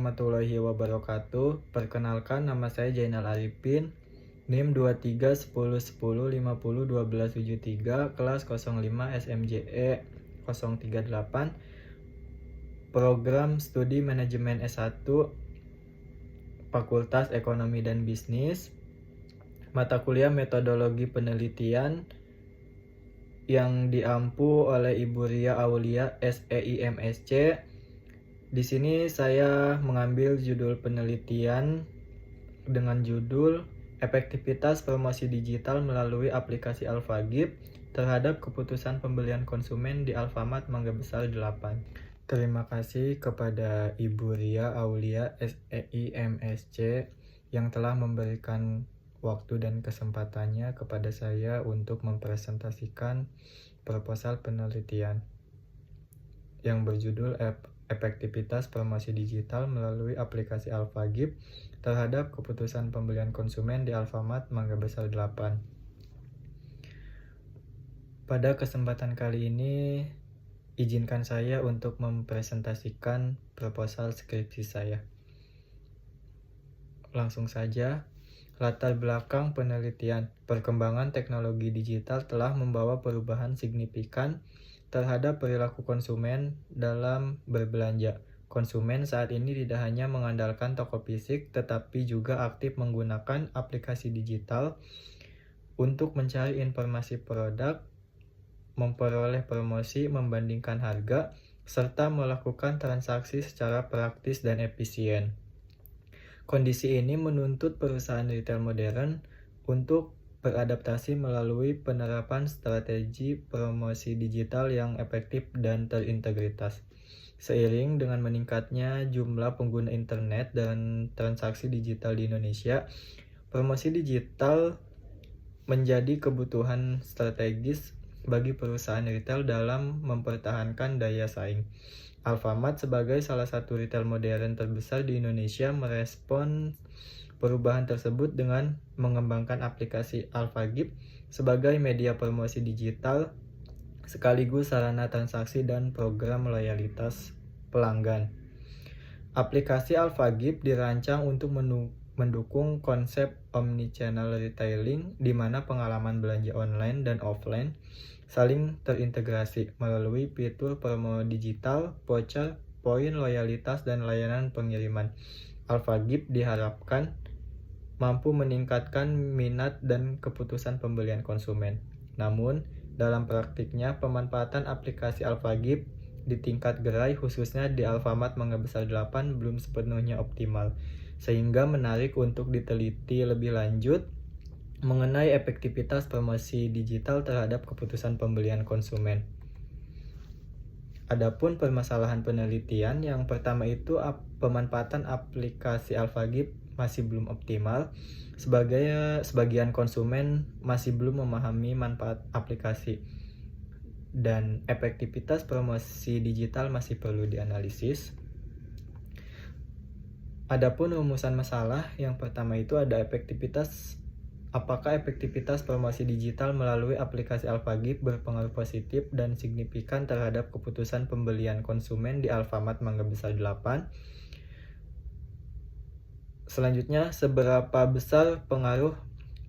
warahmatullahi wabarakatuh. Perkenalkan, nama saya Jainal Arifin, NIM 23 10 10 50 12 73, kelas 05 SMJE 038, program studi manajemen S1, Fakultas Ekonomi dan Bisnis, mata kuliah metodologi penelitian yang diampu oleh Ibu Ria Aulia SEI MSc. Di sini saya mengambil judul penelitian dengan judul Efektivitas Promosi Digital melalui aplikasi Alphagip terhadap keputusan pembelian konsumen di Alfamart Mangga Besar 8. Terima kasih kepada Ibu Ria Aulia SEI MSc yang telah memberikan waktu dan kesempatannya kepada saya untuk mempresentasikan proposal penelitian yang berjudul Efektivitas Promosi Digital melalui aplikasi Alphagip terhadap keputusan pembelian konsumen di Alfamart Mangga Besar 8. Pada kesempatan kali ini, izinkan saya untuk mempresentasikan proposal skripsi saya. Langsung saja, latar belakang penelitian. Perkembangan teknologi digital telah membawa perubahan signifikan terhadap perilaku konsumen dalam berbelanja. Konsumen saat ini tidak hanya mengandalkan toko fisik, tetapi juga aktif menggunakan aplikasi digital untuk mencari informasi produk, memperoleh promosi, membandingkan harga, serta melakukan transaksi secara praktis dan efisien. Kondisi ini menuntut perusahaan retail modern untuk beradaptasi melalui penerapan strategi promosi digital yang efektif dan terintegritas. Seiring dengan meningkatnya jumlah pengguna internet dan transaksi digital di Indonesia, promosi digital menjadi kebutuhan strategis bagi perusahaan retail dalam mempertahankan daya saing. Alfamart sebagai salah satu retail modern terbesar di Indonesia merespons perubahan tersebut dengan mengembangkan aplikasi Alphagip sebagai media promosi digital sekaligus sarana transaksi dan program loyalitas pelanggan. Aplikasi Alphagip dirancang untuk mendukung konsep omnichannel retailing di mana pengalaman belanja online dan offline saling terintegrasi melalui fitur promo digital, voucher, poin loyalitas, dan layanan pengiriman. Alphagip diharapkan mampu meningkatkan minat dan keputusan pembelian konsumen. Namun, dalam praktiknya, pemanfaatan aplikasi Alphagip di tingkat gerai khususnya di Alfamart Mangga Besar 8 belum sepenuhnya optimal, sehingga menarik untuk diteliti lebih lanjut mengenai efektivitas promosi digital terhadap keputusan pembelian konsumen. Adapun permasalahan penelitian, yang pertama itu pemanfaatan aplikasi Alphagip masih belum optimal. Sebagian konsumen masih belum memahami manfaat aplikasi dan efektivitas promosi digital masih perlu dianalisis. Adapun rumusan masalah, yang pertama itu ada apakah efektivitas promosi digital melalui aplikasi Alphagip berpengaruh positif dan signifikan terhadap keputusan pembelian konsumen di Alfamart Mangga Besar 8? Selanjutnya, seberapa besar pengaruh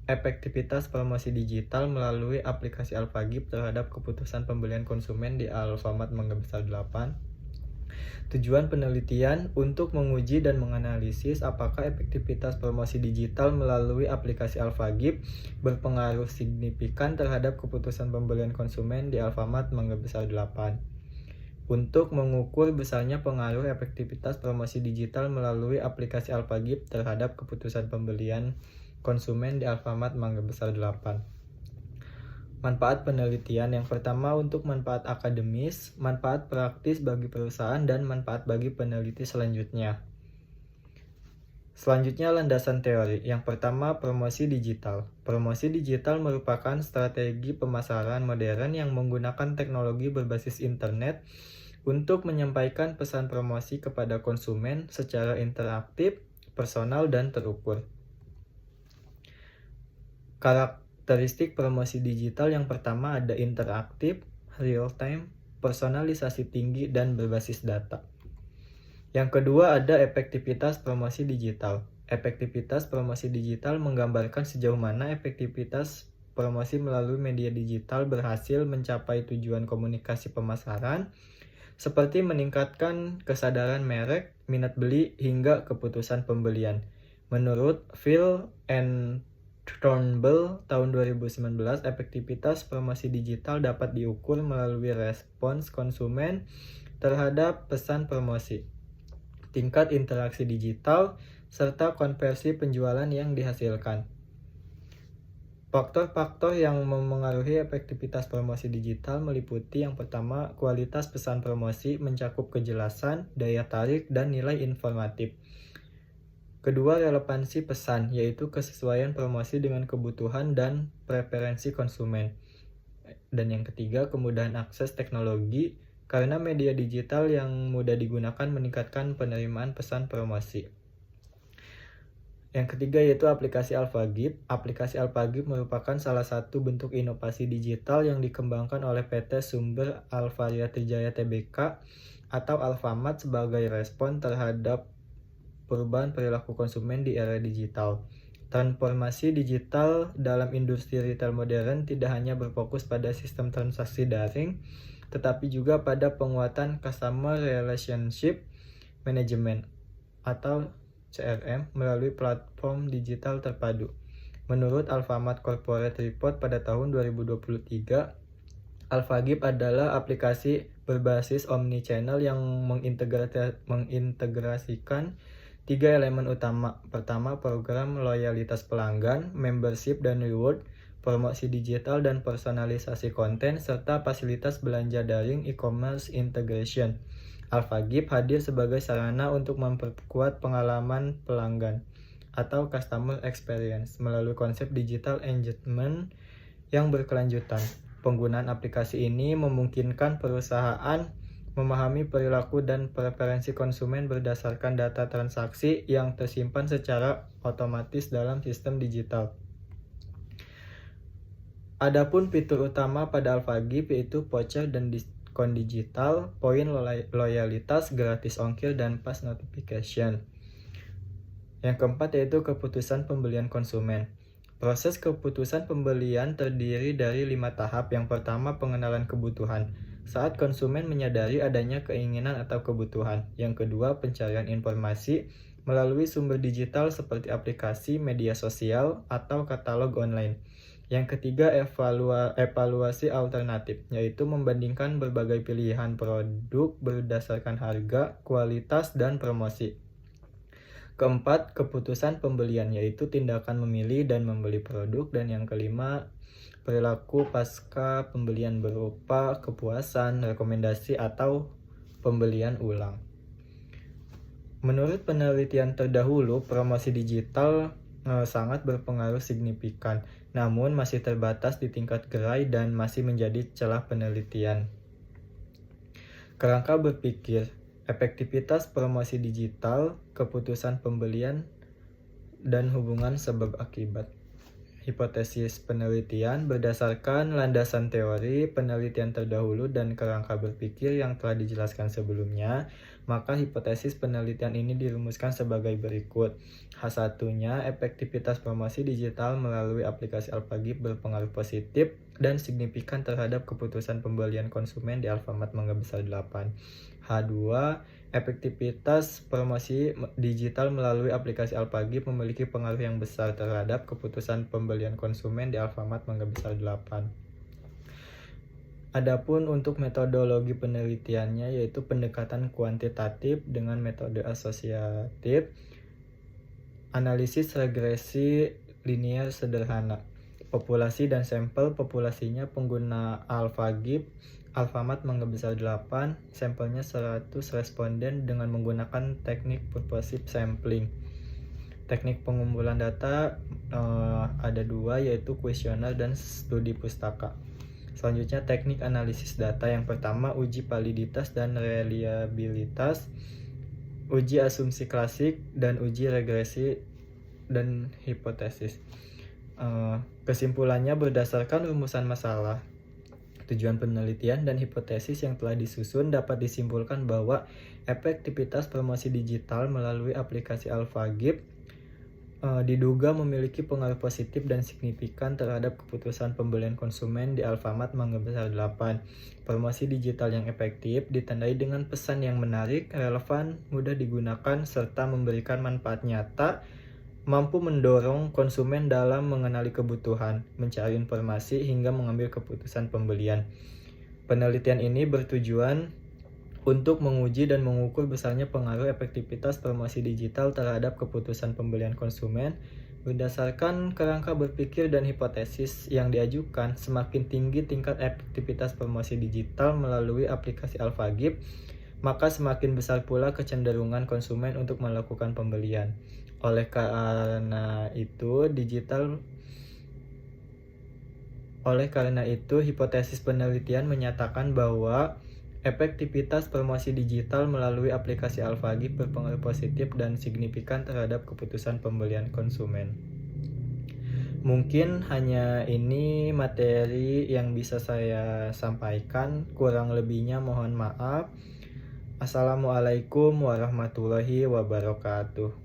efektivitas promosi digital melalui aplikasi Alphagip terhadap keputusan pembelian konsumen di Alfamart Mangga Besar 8? Tujuan penelitian untuk menguji dan menganalisis apakah efektivitas promosi digital melalui aplikasi Alphagip berpengaruh signifikan terhadap keputusan pembelian konsumen di Alfamart Mangga Besar 8. Untuk mengukur besarnya pengaruh efektivitas promosi digital melalui aplikasi Alphagip terhadap keputusan pembelian konsumen di Alfamart Mangga Besar 8. Manfaat penelitian, yang pertama untuk manfaat akademis, manfaat praktis bagi perusahaan, dan manfaat bagi peneliti selanjutnya. Selanjutnya, landasan teori. Yang pertama, promosi digital. Promosi digital merupakan strategi pemasaran modern yang menggunakan teknologi berbasis internet untuk menyampaikan pesan promosi kepada konsumen secara interaktif, personal, dan terukur. Karakteristik promosi digital yang pertama ada interaktif, real time, personalisasi tinggi, dan berbasis data. Yang kedua ada efektivitas promosi digital. Efektivitas promosi digital menggambarkan sejauh mana efektivitas promosi melalui media digital berhasil mencapai tujuan komunikasi pemasaran, seperti meningkatkan kesadaran merek, minat beli, hingga keputusan pembelian. Menurut Phil and Turnbull tahun 2019, efektivitas promosi digital dapat diukur melalui respons konsumen terhadap pesan promosi, tingkat interaksi digital, serta konversi penjualan yang dihasilkan. Faktor-faktor yang memengaruhi efektivitas promosi digital meliputi yang pertama, kualitas pesan promosi mencakup kejelasan, daya tarik, dan nilai informatif. Kedua, relevansi pesan, yaitu kesesuaian promosi dengan kebutuhan dan preferensi konsumen. Dan yang ketiga, kemudahan akses teknologi, karena media digital yang mudah digunakan meningkatkan penerimaan pesan promosi. Yang ketiga yaitu aplikasi AlphaGip. Aplikasi AlphaGip merupakan salah satu bentuk inovasi digital yang dikembangkan oleh PT Sumber Alvaria Trijaya Tbk atau Alfamart sebagai respon terhadap perubahan perilaku konsumen di era digital. Transformasi digital dalam industri retail modern tidak hanya berfokus pada sistem transaksi daring, tetapi juga pada penguatan Customer Relationship Management atau CRM melalui platform digital terpadu. Menurut Alfamart Corporate Report pada tahun 2023, AlphaGip adalah aplikasi berbasis omnichannel yang mengintegrasikan 3 elemen utama. Pertama, program loyalitas pelanggan, membership dan reward, promosi digital dan personalisasi konten, serta fasilitas belanja daring e-commerce integration. AlphaGip hadir sebagai sarana untuk memperkuat pengalaman pelanggan atau customer experience melalui konsep digital engagement yang berkelanjutan. Penggunaan aplikasi ini memungkinkan perusahaan memahami perilaku dan preferensi konsumen berdasarkan data transaksi yang tersimpan secara otomatis dalam sistem digital. Adapun fitur utama pada AlphaGip yaitu voucher dan diskon digital, poin loyalitas, gratis ongkir, dan fast notification. Yang keempat yaitu keputusan pembelian konsumen. Proses keputusan pembelian terdiri dari 5 tahap. Yang pertama, pengenalan kebutuhan. Saat konsumen menyadari adanya keinginan atau kebutuhan. Yang kedua, pencarian informasi melalui sumber digital seperti aplikasi, media sosial, atau katalog online. Yang ketiga, evaluasi alternatif, yaitu membandingkan berbagai pilihan produk berdasarkan harga, kualitas, dan promosi. Keempat, keputusan pembelian, yaitu tindakan memilih dan membeli produk. Dan yang kelima, perilaku pasca pembelian berupa kepuasan, rekomendasi, atau pembelian ulang. Menurut penelitian terdahulu, promosi digital sangat berpengaruh signifikan, namun masih terbatas di tingkat gerai dan masih menjadi celah penelitian. Kerangka berpikir, efektivitas promosi digital, keputusan pembelian, dan hubungan sebab akibat. Hipotesis penelitian berdasarkan landasan teori, penelitian terdahulu, dan kerangka berpikir yang telah dijelaskan sebelumnya, maka hipotesis penelitian ini dirumuskan sebagai berikut. H1-nya, efektivitas promosi digital melalui aplikasi AlphaGip berpengaruh positif dan signifikan terhadap keputusan pembelian konsumen di Alfamart Mangga Besar 8. H2, efektivitas promosi digital melalui aplikasi AlphaGip memiliki pengaruh yang besar terhadap keputusan pembelian konsumen di Alfamart Mangga Besar 8. Adapun untuk metodologi penelitiannya yaitu pendekatan kuantitatif dengan metode asosiatif, analisis regresi linear sederhana, populasi dan sampel populasinya pengguna AlphaGip Alfamart Mangga Besar 8, sampelnya 100 responden dengan menggunakan teknik purposive sampling. Teknik pengumpulan data ada 2 yaitu kuesioner dan studi pustaka. Selanjutnya teknik analisis data. Yang pertama uji validitas dan reliabilitas, uji asumsi klasik, dan uji regresi dan hipotesis. Kesimpulannya berdasarkan rumusan masalah. Tujuan penelitian dan hipotesis yang telah disusun dapat disimpulkan bahwa efektivitas promosi digital melalui aplikasi AlphaGip diduga memiliki pengaruh positif dan signifikan terhadap keputusan pembelian konsumen di Alfamart Mangga Besar 8. Promosi digital yang efektif ditandai dengan pesan yang menarik, relevan, mudah digunakan, serta memberikan manfaat nyata, mampu mendorong konsumen dalam mengenali kebutuhan, mencari informasi, hingga mengambil keputusan pembelian. Penelitian ini bertujuan untuk menguji dan mengukur besarnya pengaruh efektivitas promosi digital terhadap keputusan pembelian konsumen. Berdasarkan kerangka berpikir dan hipotesis yang diajukan, semakin tinggi tingkat efektivitas promosi digital melalui aplikasi AlphaGip, maka semakin besar pula kecenderungan konsumen untuk melakukan pembelian. Oleh karena itu, hipotesis penelitian menyatakan bahwa efektivitas promosi digital melalui aplikasi AlphaGip berpengaruh positif dan signifikan terhadap keputusan pembelian konsumen. Mungkin hanya ini materi yang bisa saya sampaikan, kurang lebihnya mohon maaf. Assalamualaikum warahmatullahi wabarakatuh.